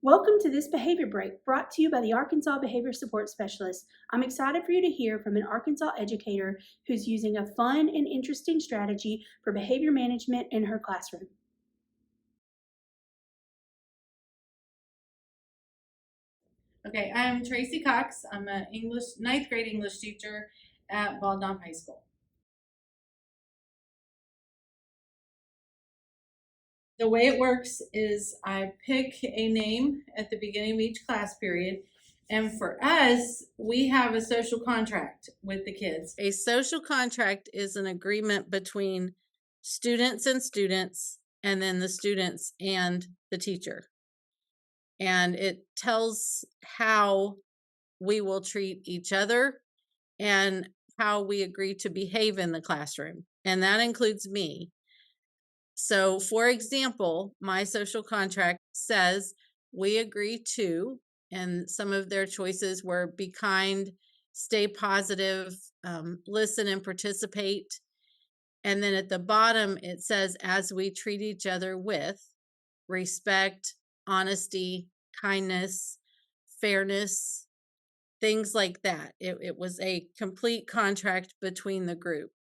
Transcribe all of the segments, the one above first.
Welcome to this behavior break brought to you by the Arkansas Behavior Support Specialist. I'm excited for you to hear from an Arkansas educator who's using a fun and interesting strategy for behavior management in her classroom. Okay, I'm Tracy Cox. I'm a ninth grade English teacher at Baldwin High School. The way it works is I pick a name at the beginning of each class period. And for us, we have a social contract with the kids. A social contract is an agreement between students, and then the students and the teacher. And it tells how we will treat each other and how we agree to behave in the classroom. And that includes me. So, for example, my social contract says we agree to, and some of their choices were be kind, stay positive, listen and participate. And then at the bottom, it says, as we treat each other with respect, honesty, kindness, fairness, things like that. It was a complete contract between the group.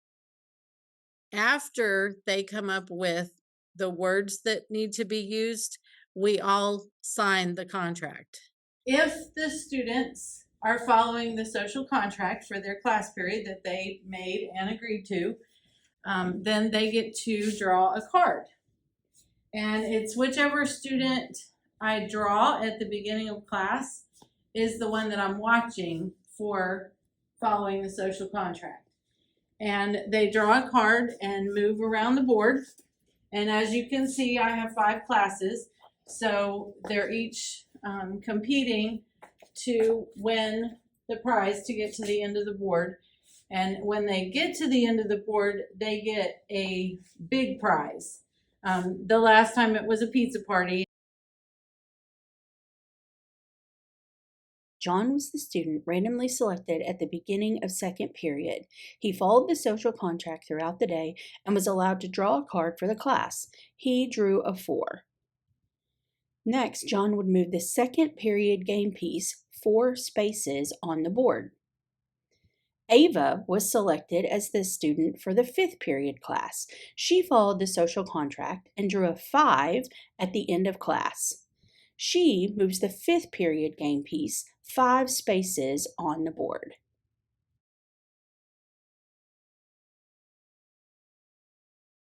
After they come up with the words that need to be used, we all sign the contract. If the students are following the social contract for their class period that they made and agreed to, then they get to draw a card. And it's whichever student I draw at the beginning of class is the one that I'm watching for following the social contract. And they draw a card and move around the board. And as you can see, I have 5 classes. So they're each competing to win the prize to get to the end of the board. And when they get to the end of the board, they get a big prize. The last time it was a pizza party. John was the student randomly selected at the beginning of second period. He followed the social contract throughout the day and was allowed to draw a card for the class. He drew a 4. Next, John would move the second period game piece 4 spaces on the board. Ava was selected as the student for the 5th period class. She followed the social contract and drew a 5 at the end of class. She moves the 5th period game piece 5 spaces on the board.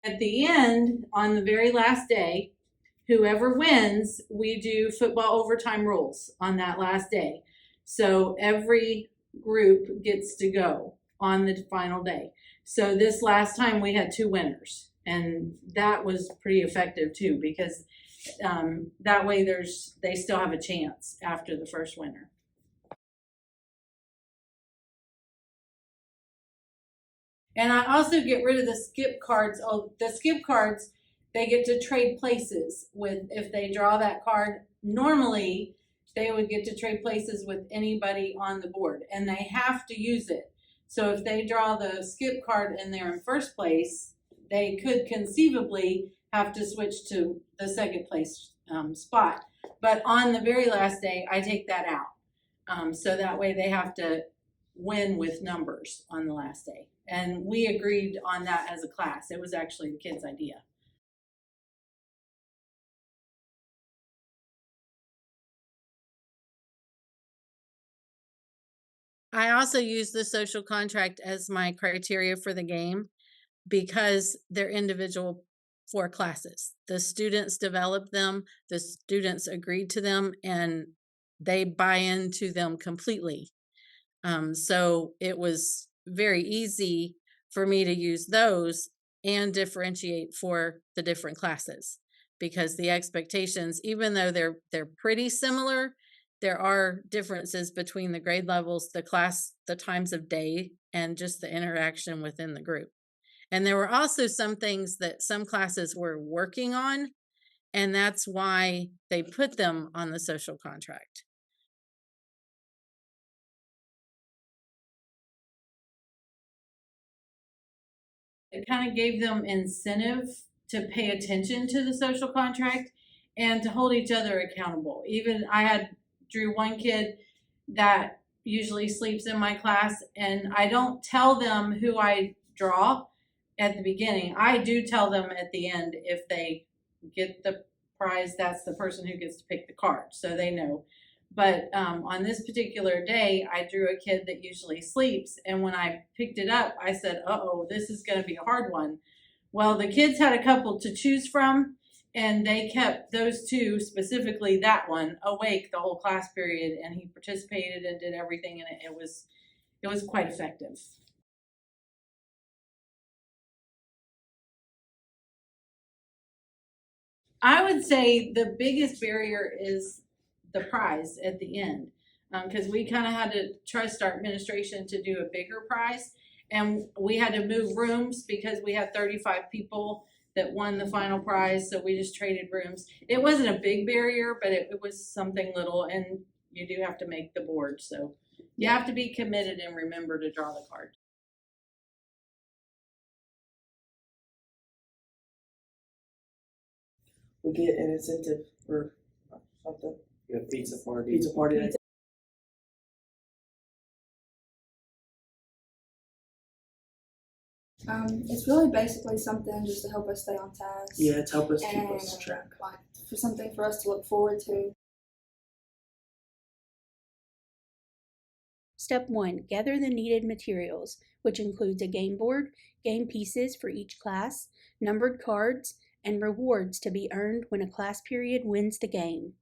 At the end, on the very last day, whoever wins, we do football overtime rules on that last day. So every group gets to go on the final day. So this last time we had 2 winners, and that was pretty effective too, because that way they still have a chance after the first winner. And I also get rid of the skip cards. Oh, the skip cards, they get to trade places with, if they draw that card, normally they would get to trade places with anybody on the board, and they have to use it. So if they draw the skip card and they're in first place, they could conceivably have to switch to the second place spot. But on the very last day, I take that out. So that way they have to win with numbers on the last day. And we agreed on that as a class. It was actually the kids' idea. I also use the social contract as my criteria for the game because they're individual for classes. The students developed them, the students agreed to them, and they buy into them completely. So it was very easy for me to use those and differentiate for the different classes, because the expectations, even though they're pretty similar, there are differences between the grade levels, the class, the times of day, and just the interaction within the group. And there were also some things that some classes were working on, and that's why they put them on the social contract. It kind of gave them incentive to pay attention to the social contract and to hold each other accountable. Even I drew one kid that usually sleeps in my class, and I don't tell them who I draw at the beginning. I do tell them at the end if they get the prize, that's the person who gets to pick the card, so they know. But on this particular day, I drew a kid that usually sleeps, and when I picked it up, I said, "Uh-oh, this is going to be a hard one." Well, the kids had a couple to choose from, and they kept those two, specifically that one, awake the whole class period, and he participated and did everything, and it was quite effective. I would say the biggest barrier is the prize at the end, because we kind of had to trust our administration to do a bigger prize, and we had to move rooms because we had 35 people that won the final prize, so we just traded rooms. It wasn't a big barrier, but it was something little, and you do have to make the board, so you have to be committed and remember to draw the card. We get an incentive for something. Yeah, pizza party. Pizza party. It's really basically something just to help us stay on task. Yeah, to help us keep and us track. like for something for us to look forward to. Step 1. Gather the needed materials, which includes a game board, game pieces for each class, numbered cards, and rewards to be earned when a class period wins the game.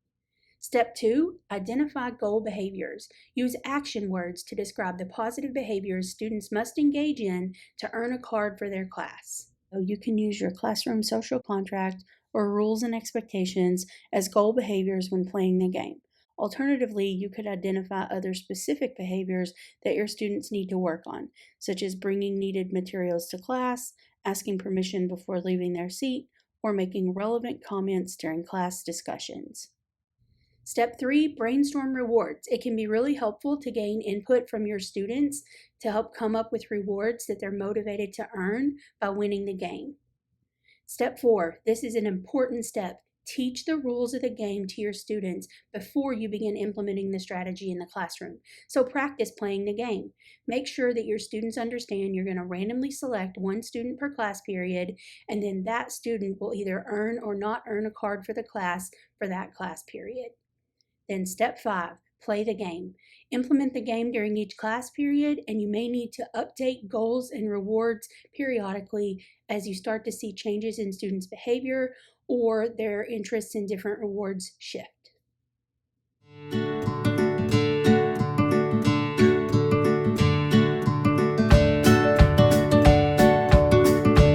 Step 2. Identify goal behaviors. Use action words to describe the positive behaviors students must engage in to earn a card for their class. So you can use your classroom social contract or rules and expectations as goal behaviors when playing the game. Alternatively, you could identify other specific behaviors that your students need to work on, such as bringing needed materials to class, asking permission before leaving their seat, or making relevant comments during class discussions. Step 3, brainstorm rewards. It can be really helpful to gain input from your students to help come up with rewards that they're motivated to earn by winning the game. Step 4, this is an important step. Teach the rules of the game to your students before you begin implementing the strategy in the classroom. So practice playing the game. Make sure that your students understand you're going to randomly select one student per class period, and then that student will either earn or not earn a card for the class for that class period. Then step 5, play the game. Implement the game during each class period, and you may need to update goals and rewards periodically as you start to see changes in students' behavior or their interests in different rewards shift.